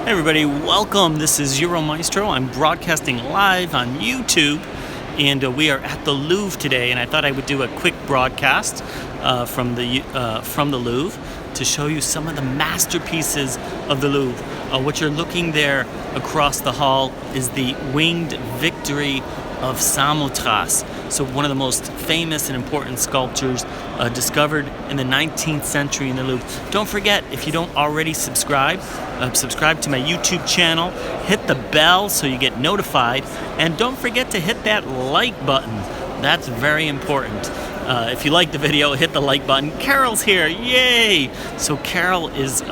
Hey everybody, welcome. This is Euro Maestro. I'm broadcasting live on YouTube, and we are at the Louvre today. And I thought I would do a quick broadcast from the Louvre to show you some of the masterpieces of the Louvre. What you're looking there across the hall is the Winged Victory of Samothrace. So one of the most famous and important sculptures discovered in the 19th century in the Louvre. Don't forget, if you don't already subscribe to my YouTube channel, hit the bell so you get notified, and don't forget to hit that like button. That's very important. If you like the video, hit the like button. Carol's here, yay! So Carol is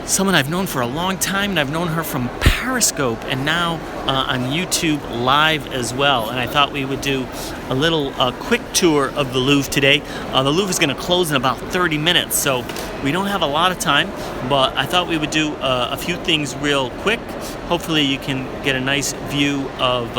someone I've known for a long time, and I've known her from Periscope and now on YouTube Live as well. And I thought we would do a little quick tour of the Louvre today. The Louvre is going to close in about 30 minutes, so we don't have a lot of time, but I thought we would do a few things real quick. Hopefully you can get a nice view of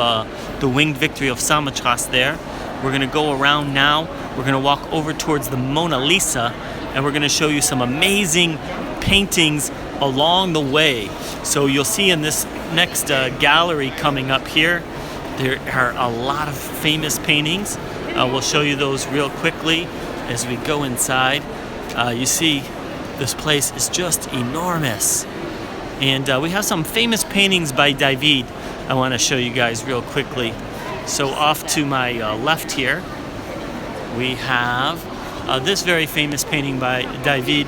the Winged Victory of Samothrace there. We're going to go around now. We're going to walk over towards the Mona Lisa, and we're going to show you some amazing paintings along the way. So you'll see in this next gallery coming up here, there are a lot of famous paintings. We'll show you those real quickly as we go inside. You see this place is just enormous, and we have some famous paintings by David I want to show you guys real quickly. So off to my left here we have this very famous painting by David,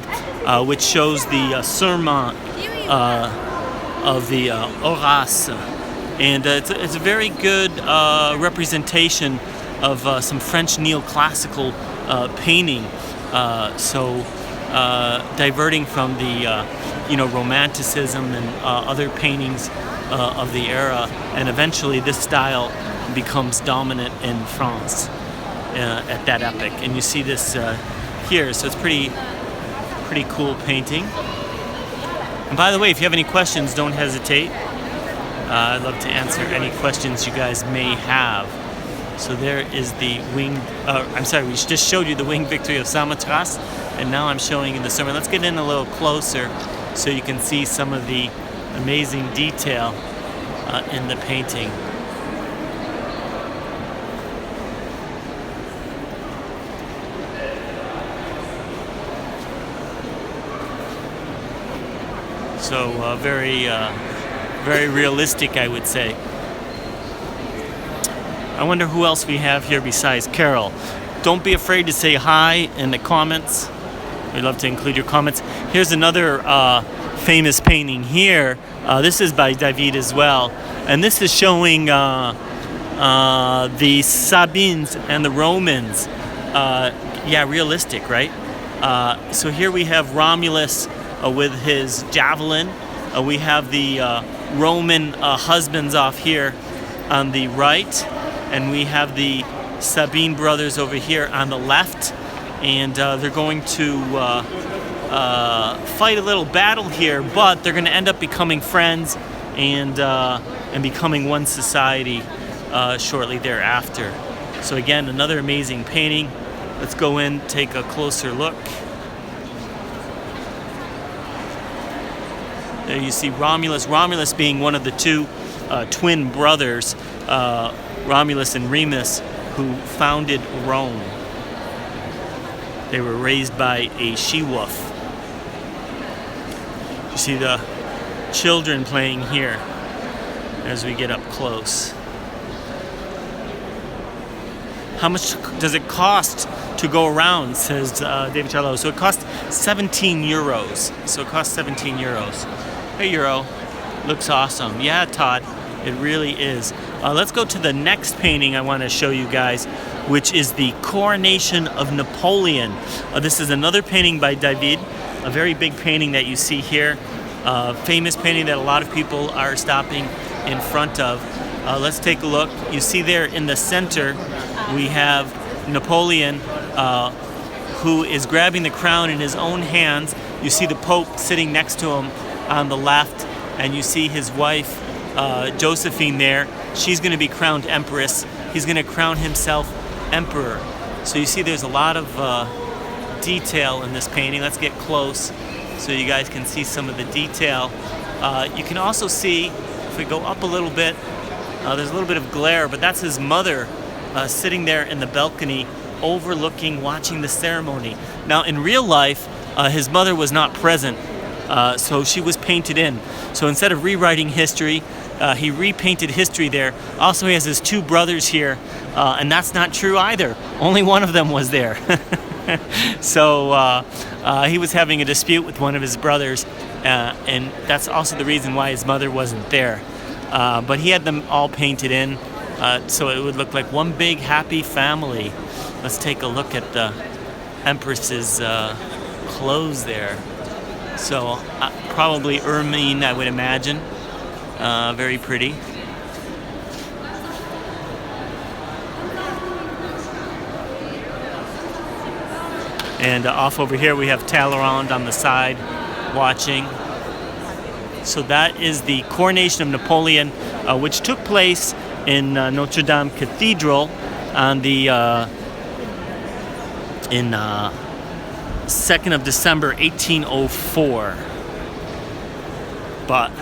which shows the sermon of the Horace, and it's a very good representation of some French Neoclassical painting. So diverting from the Romanticism and other paintings of the era, and eventually this style becomes dominant in France at that epoch. And you see this here, so it's pretty cool painting. And by the way, if you have any questions, don't hesitate. I'd love to answer any questions you guys may have. So there is the we just showed you the Winged Victory of Samothrace, and now I'm showing you the sermon. Let's get in a little closer so you can see some of the amazing detail in the painting. So very realistic, I would say. I wonder who else we have here besides Carol. Don't be afraid to say hi in the comments. We'd love to include your comments. Here's another famous painting here. This is by David as well, and this is showing the Sabines and the Romans. Realistic, right? So here we have Romulus with his javelin. We have the Roman husbands off here on the right, and we have the Sabine brothers over here on the left, and they're going to fight a little battle here, but they're going to end up becoming friends and becoming one society shortly thereafter. So again, another amazing painting. Let's go in, take a closer look. There you see Romulus being one of the two twin brothers, Romulus and Remus, who founded Rome. They were raised by a she-wolf. You see the children playing here as we get up close. How much does it cost to go around, says David Charlo. So it costs 17 euros. Hey Euro, looks awesome. Yeah, Todd, it really is. Let's go to the next painting I want to show you guys, which is the Coronation of Napoleon. This is another painting by David, a very big painting that you see here. Famous painting that a lot of people are stopping in front of. Let's take a look. You see there in the center, we have Napoleon, who is grabbing the crown in his own hands. You see the Pope sitting next to him on the left, and you see his wife Josephine there. She's going to be crowned empress. He's going to crown himself emperor. So you see there's a lot of detail in this painting. Let's get close so you guys can see some of the detail. You can also see, if we go up a little bit, there's a little bit of glare, but that's his mother sitting there in the balcony overlooking, watching the ceremony. Now in real life, his mother was not present, so she was painted in. So instead of rewriting history, he repainted history there. Also, he has his two brothers here, and that's not true either. Only one of them was there. So he was having a dispute with one of his brothers, and that's also the reason why his mother wasn't there. But he had them all painted in, so it would look like one big happy family. Let's take a look at the Empress's clothes there. So probably ermine, I would imagine. Very pretty. And off over here we have Talleyrand on the side watching. So that is the Coronation of Napoleon, which took place in Notre Dame Cathedral on the in 2nd of December 1804. But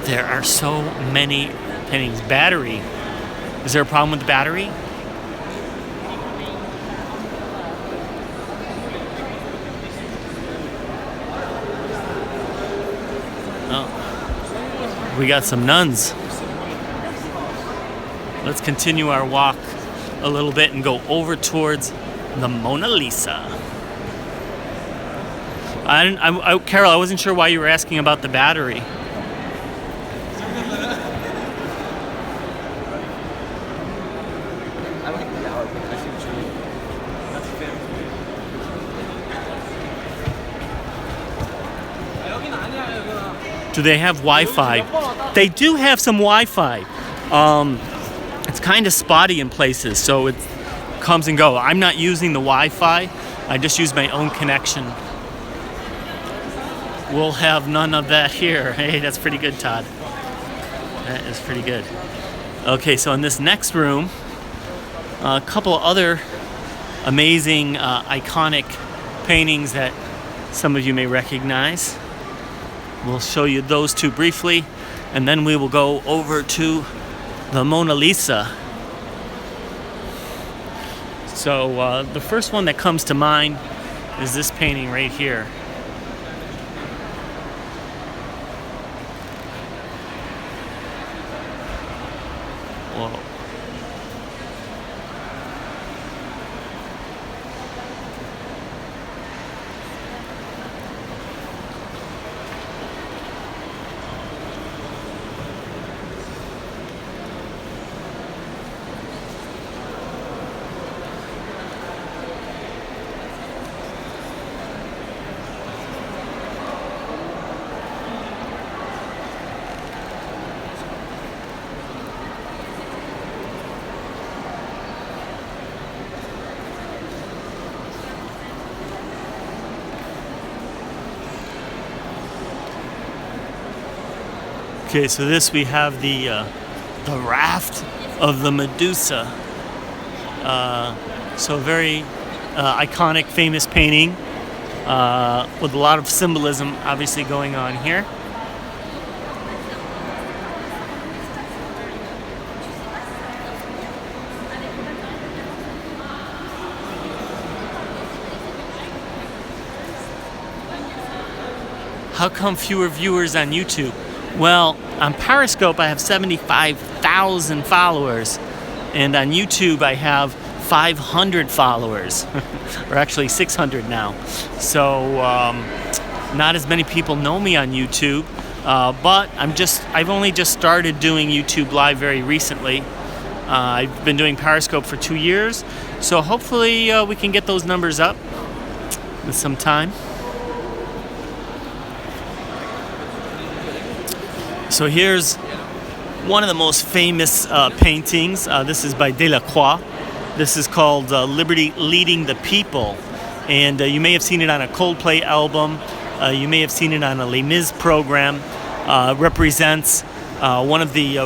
there are so many paintings. Battery. Is there a problem with the battery? Oh. We got some nuns. Let's continue our walk a little bit and go over towards the Mona Lisa. Carol, I wasn't sure why you were asking about the battery. Do they have Wi-Fi? They do have some Wi-Fi. It's kind of spotty in places, so it comes and go. I'm not using the Wi-Fi. I just use my own connection. We'll have none of that here. Hey, that's pretty good, Todd. That is pretty good. Okay, so in this next room, a couple of other amazing, iconic paintings that some of you may recognize. We'll show you those two briefly, and then we will go over to the Mona Lisa. So the first one that comes to mind is this painting right here. Whoa. Okay, so this we have the raft of the Medusa. So very iconic, famous painting with a lot of symbolism obviously going on here. How come fewer viewers on YouTube? Well, on Periscope I have 75,000 followers, and on YouTube I have 500 followers, or actually 600 now. So not as many people know me on YouTube, but I've only just started doing YouTube Live very recently. I've been doing Periscope for 2 years, so hopefully we can get those numbers up with some time. So here's one of the most famous paintings. This is by Delacroix. This is called Liberty Leading the People. And you may have seen it on a Coldplay album. You may have seen it on a Les Mis program. Represents one of the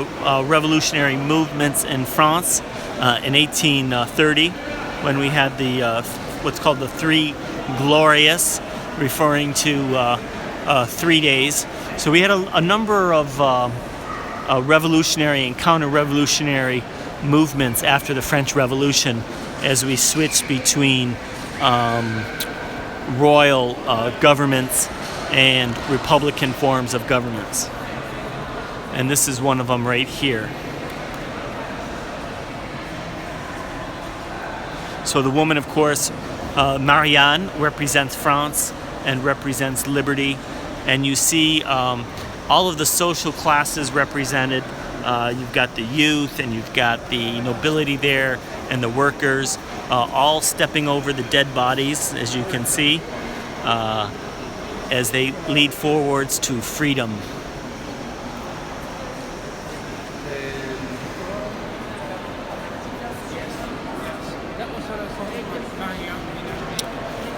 revolutionary movements in France in 1830, when we had the what's called the Three Glorious. referring to 3 days. So we had a number of revolutionary and counter-revolutionary movements after the French Revolution as we switched between royal governments and republican forms of governments. And this is one of them right here. So the woman, of course, Marianne, represents France and represents liberty. And you see all of the social classes represented. You've got the youth, and you've got the nobility there, and the workers, all stepping over the dead bodies, as you can see, as they lead forwards to freedom.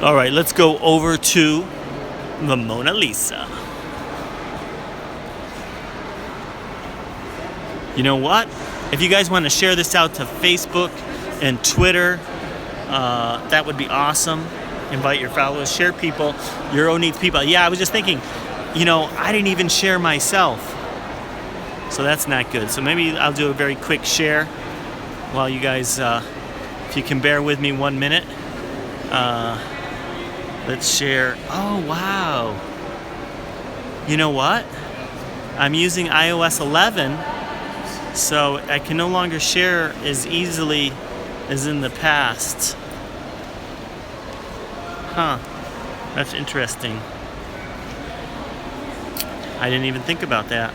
All right, let's go over to the Mona Lisa. You know what? If you guys want to share this out to Facebook and Twitter, that would be awesome. Invite your followers, share people, Euro needs people. Yeah, I was just thinking, I didn't even share myself. So that's not good. So maybe I'll do a very quick share while you guys, if you can bear with me 1 minute. Let's share. Oh, wow. You know what? I'm using iOS 11, so I can no longer share as easily as in the past. Huh. That's interesting. I didn't even think about that.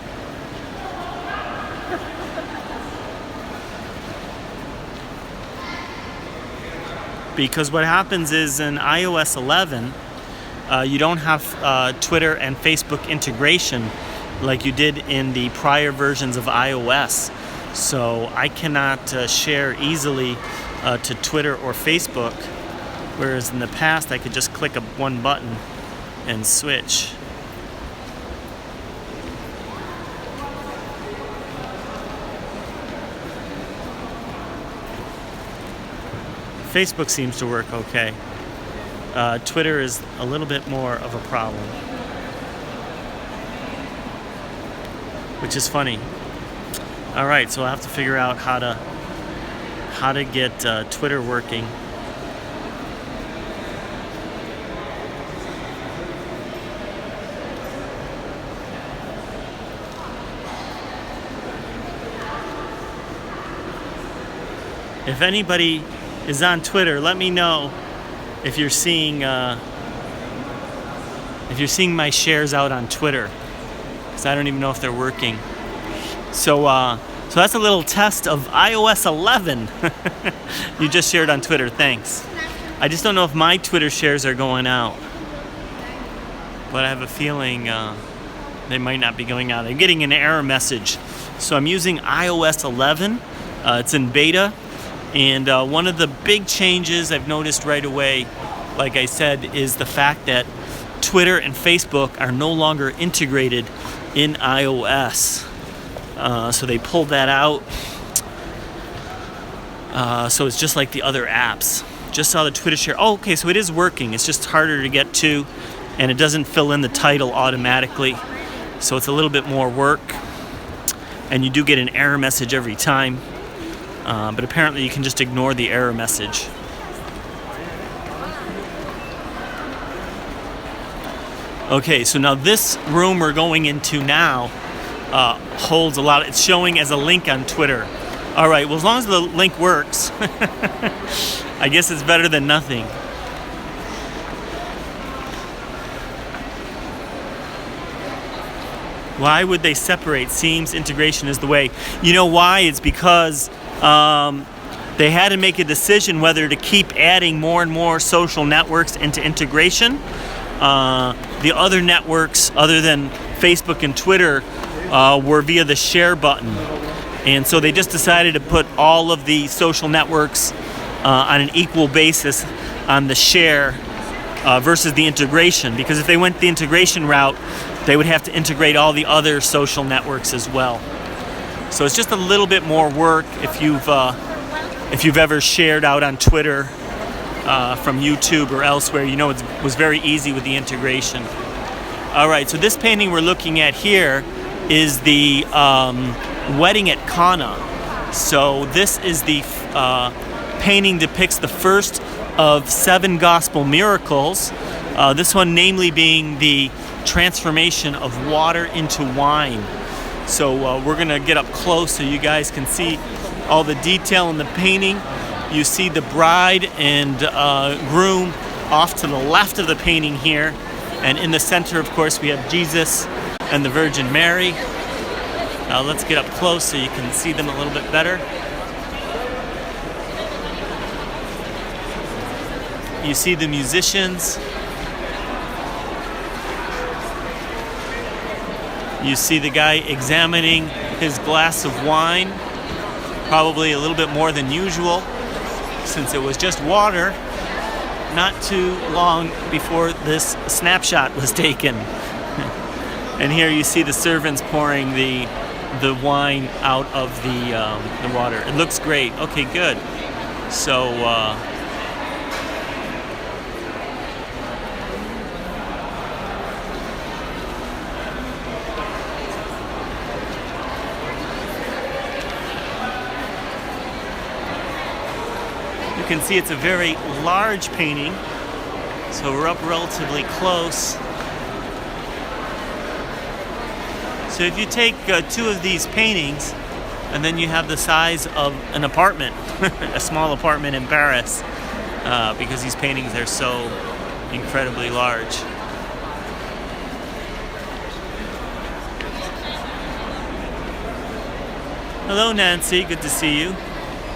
Because what happens is in iOS 11, you don't have Twitter and Facebook integration like you did in the prior versions of iOS. So I cannot share easily to Twitter or Facebook, whereas in the past I could just click one button and switch. Facebook seems to work okay. Twitter is a little bit more of a problem, which is funny. All right, so I'll have to figure out how to get Twitter working. If anybody is on Twitter, let me know if you're seeing my shares out on Twitter, because I don't even know if they're working. So that's a little test of iOS 11. You just shared on Twitter. Thanks. I just don't know if my Twitter shares are going out, but I have a feeling they might not be going out. I'm getting an error message. So I'm using iOS 11. It's in beta. And one of the big changes I've noticed right away, like I said, is the fact that Twitter and Facebook are no longer integrated in iOS. So they pulled that out. So it's just like the other apps. Just saw the Twitter share. Oh, okay, so it is working. It's just harder to get to, and it doesn't fill in the title automatically. So it's a little bit more work. And you do get an error message every time. But apparently you can just ignore the error message. Okay, so now this room we're going into now holds a lot. It's showing as a link on Twitter. All right, well, as long as the link works, I guess it's better than nothing. Why would they separate? Seems integration is the way. You know why? It's because they had to make a decision whether to keep adding more and more social networks into integration. The other networks, other than Facebook and Twitter, were via the share button. And so they just decided to put all of the social networks on an equal basis on the share versus the integration. Because if they went the integration route, they would have to integrate all the other social networks as well. So it's just a little bit more work if you've ever shared out on Twitter from YouTube or elsewhere. You know, it was very easy with the integration. All right, so this painting we're looking at here is the wedding at Cana. So this is the painting depicts the first of 7 gospel miracles. This one namely being the transformation of water into wine. So we're gonna get up close so you guys can see all the detail in the painting. You see the bride and groom off to the left of the painting here. And in the center, of course, we have Jesus and the Virgin Mary. Let's get up close so you can see them a little bit better. You see the musicians. You see the guy examining his glass of wine, probably a little bit more than usual, since it was just water not too long before this snapshot was taken. And here you see the servants pouring the wine out of the water. It looks great. Okay, good. So you can see it's a very large painting, so we're up relatively close. So if you take 2 of these paintings, and then you have the size of an apartment, a small apartment in Paris, because these paintings are so incredibly large. Hello, Nancy, good to see you.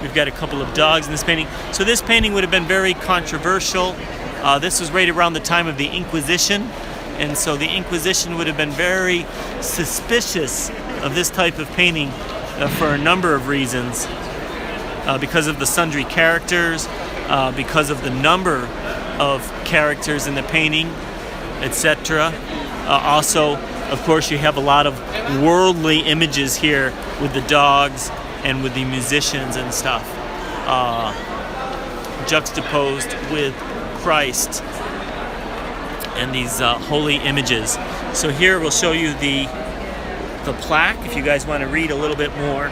We've got a couple of dogs in this painting. So this painting would have been very controversial. This was right around the time of the Inquisition. And so the Inquisition would have been very suspicious of this type of painting for a number of reasons. Because of the sundry characters, because of the number of characters in the painting, etc. Also, of course, you have a lot of worldly images here with the dogs and with the musicians and stuff, juxtaposed with Christ and these holy images. So here we'll show you the plaque if you guys want to read a little bit more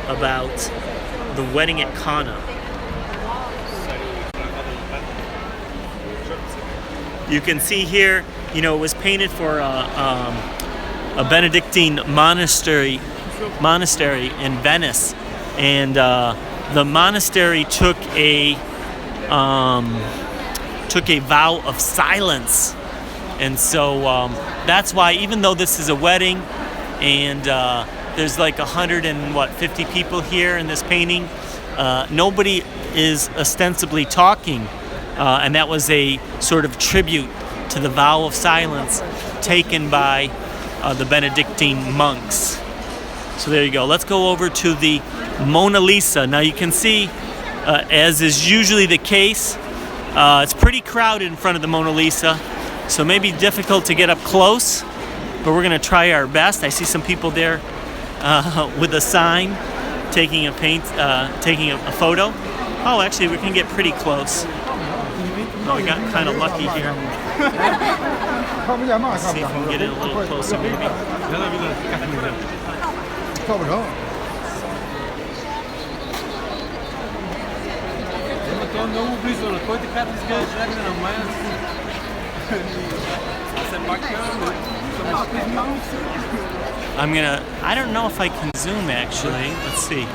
about the wedding at Cana. You can see here, you know, it was painted for a Benedictine monastery in Venice, and the monastery took a vow of silence, and so that's why, even though this is a wedding and there's like 150 people here in this painting, nobody is ostensibly talking, and that was a sort of tribute to the vow of silence taken by the Benedictine monks. So there you go. Let's go over to the Mona Lisa. Now you can see, as is usually the case, it's pretty crowded in front of the Mona Lisa, so it may be difficult to get up close, but we're going to try our best. I see some people there with a sign, taking a photo. Oh, actually, we can get pretty close. Oh, we got kind of lucky here. Let's see if we can get in a little closer, maybe. I don't know if I can zoom actually. Let's see.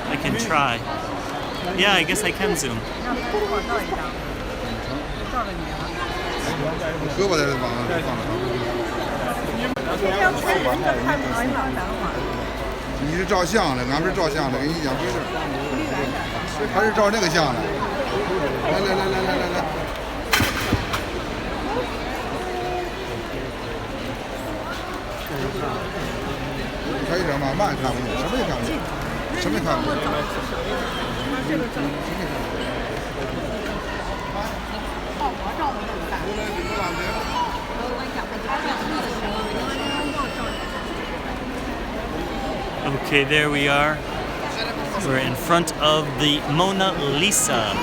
I can try. Yeah, I guess I can zoom. Okay, there we are. We're in front of the Mona Lisa.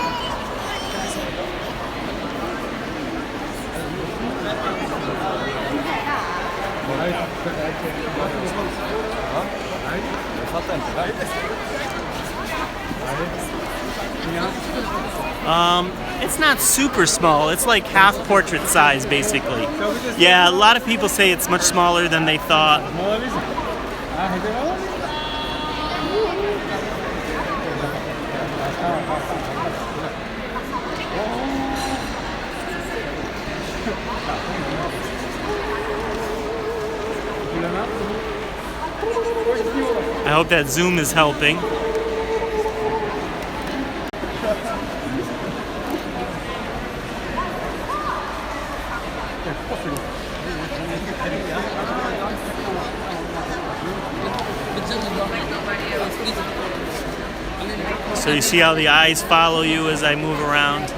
It's not super small. It's like half portrait size, basically. Yeah, a lot of people say it's much smaller than they thought. I hope that zoom is helping. So you see how the eyes follow you as I move around?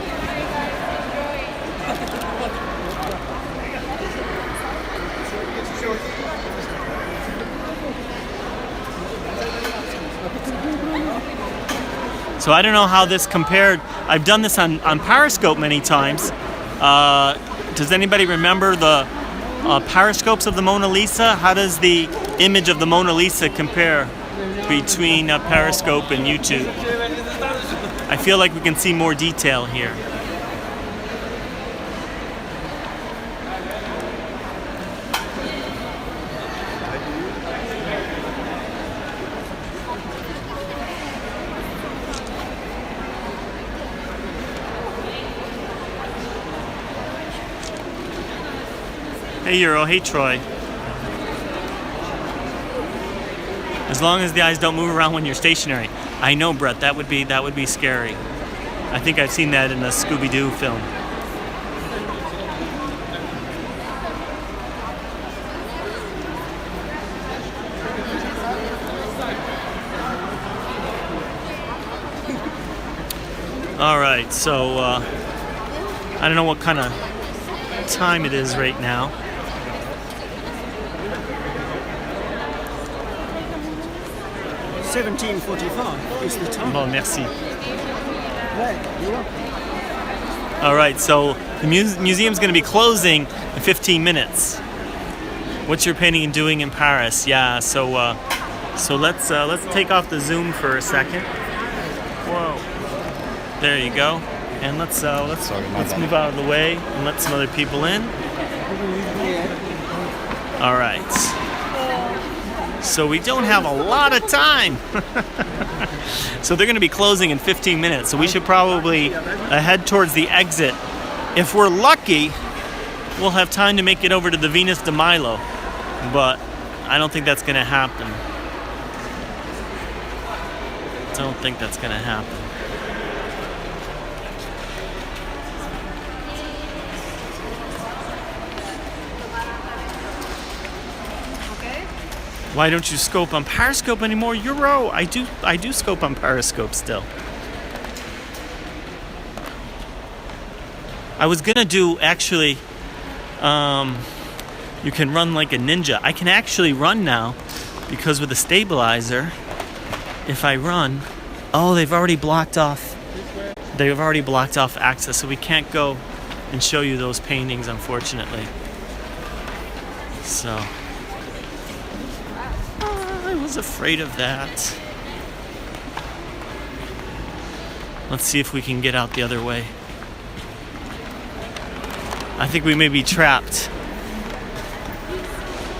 So I don't know how this compared. I've done this on Periscope many times. Does anybody remember the periscopes of the Mona Lisa? How does the image of the Mona Lisa compare between Periscope and YouTube? I feel like we can see more detail here. Hey Euro, hey Troy. As long as the eyes don't move around when you're stationary. I know, Brett, that would be scary. I think I've seen that in a Scooby-Doo film. All right, so I don't know what kind of time it is right now. $17:45 is the time. Bon, merci. All right, so the museum's going to be closing in 15 minutes. What's your painting and doing in Paris? Yeah, so let's take off the zoom for a second. Whoa, there you go. And let's move out of the way and let some other people in. All right. So we don't have a lot of time. So they're going to be closing in 15 minutes. So we should probably head towards the exit. If we're lucky, we'll have time to make it over to the Venus de Milo. But I don't think that's going to happen. Don't think that's going to happen. Why don't you scope on Periscope anymore? Euro, I do scope on Periscope still. I was gonna do actually, you can run like a ninja. I can actually run now because with a stabilizer, if I run, oh, they've already blocked off access, so we can't go and show you those paintings, unfortunately. So. I was afraid of that. Let's see if we can get out the other way. I think we may be trapped.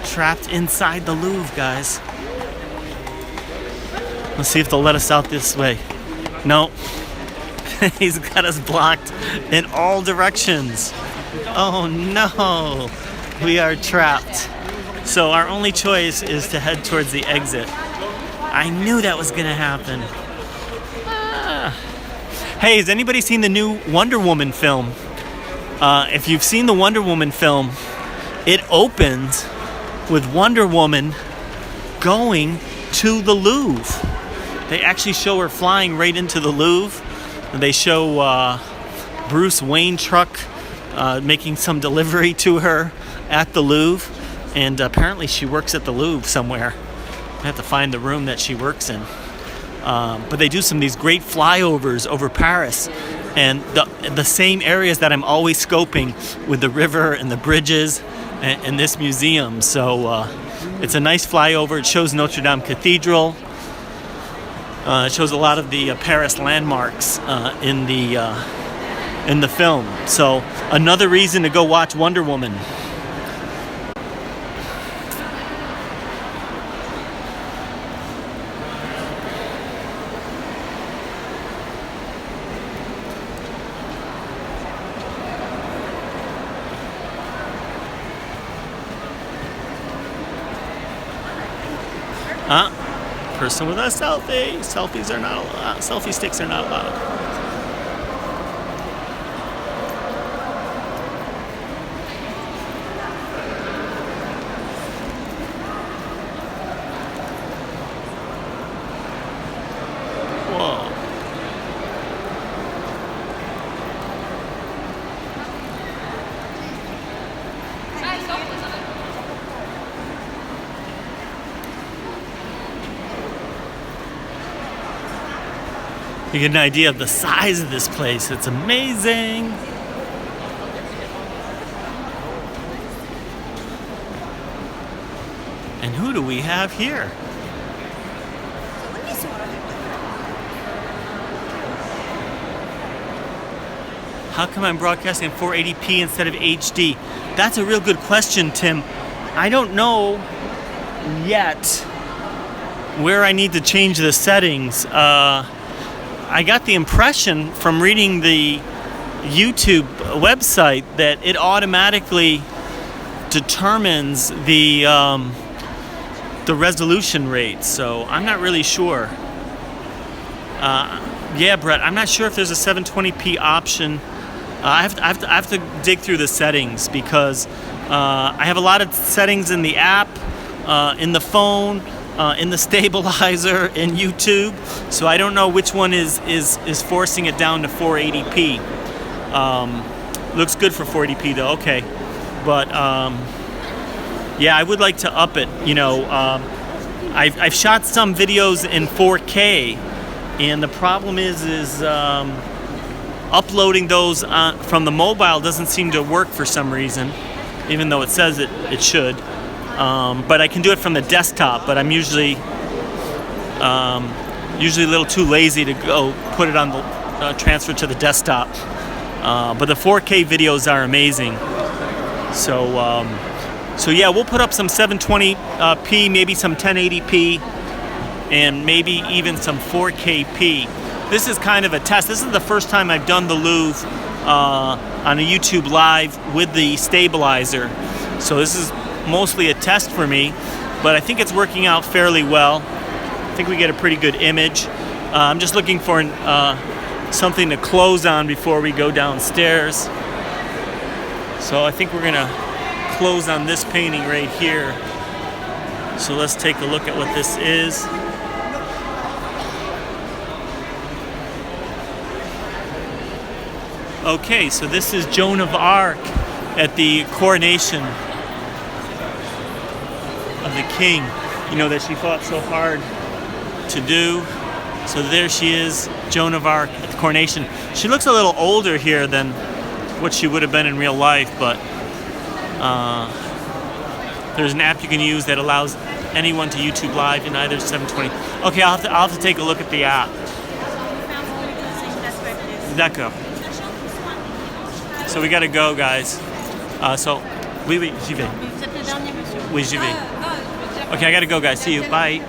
Trapped inside the Louvre, guys. Let's see if they'll let us out this way. No. He's got us blocked in all directions. Oh no. We are trapped. So our only choice is to head towards the exit. I knew that was gonna happen. Hey, has anybody seen the new Wonder Woman film? If you've seen the Wonder Woman film, it opens with Wonder Woman going to the Louvre. They actually show her flying right into the Louvre. They show Bruce Wayne truck making some delivery to her at the Louvre. And apparently she works at the Louvre somewhere. I have to find the room that she works in. But they do some of these great flyovers over Paris. And the same areas that I'm always scoping with the river and the bridges in this museum. So it's a nice flyover. It shows Notre Dame Cathedral. It shows a lot of the Paris landmarks in the film. So another reason to go watch Wonder Woman. Person with a selfie. Selfies are not allowed. Selfie sticks are not allowed. Whoa. You get an idea of the size of this place. It's amazing. And who do we have here? How come I'm broadcasting in 480p instead of HD? That's a real good question, Tim. I don't know yet where I need to change the settings. I got the impression from reading the YouTube website that it automatically determines the resolution rate. So I'm not really sure. Yeah, Brett, I'm not sure if there's a 720p option. I have to dig through the settings because I have a lot of settings in the app, in the phone, in the stabilizer, in YouTube. So I don't know which one is forcing it down to 480p. Looks good for 480p though. Okay, but yeah, I would like to up it. You know, I've shot some videos in 4K, and the problem is uploading those from the mobile doesn't seem to work for some reason, even though it says it should. But I can do it from the desktop, but I'm usually a little too lazy to go put it on the transfer to the desktop. But the 4K videos are amazing. So yeah, we'll put up some 720p, maybe some 1080p, and maybe even some 4Kp. This is kind of a test. This is the first time I've done the Louvre on a YouTube Live with the stabilizer. So this is mostly a test for me, but I think it's working out fairly well. I think we get a pretty good image. I'm just looking for something to close on before we go downstairs. So I think we're gonna close on this painting right here. So let's take a look at what this is. Okay, so this is Joan of Arc at the coronation of the king, you know, that she fought so hard to do. So there she is, Joan of Arc at the coronation. She looks a little older here than what she would have been in real life, but there's an app you can use that allows anyone to YouTube Live in either 720. Okay, I'll have to take a look at the app. D'accord. So we gotta go, guys. Oui, j'y vais. Oui, j'y vais. Okay, I gotta go, guys. See you. Bye.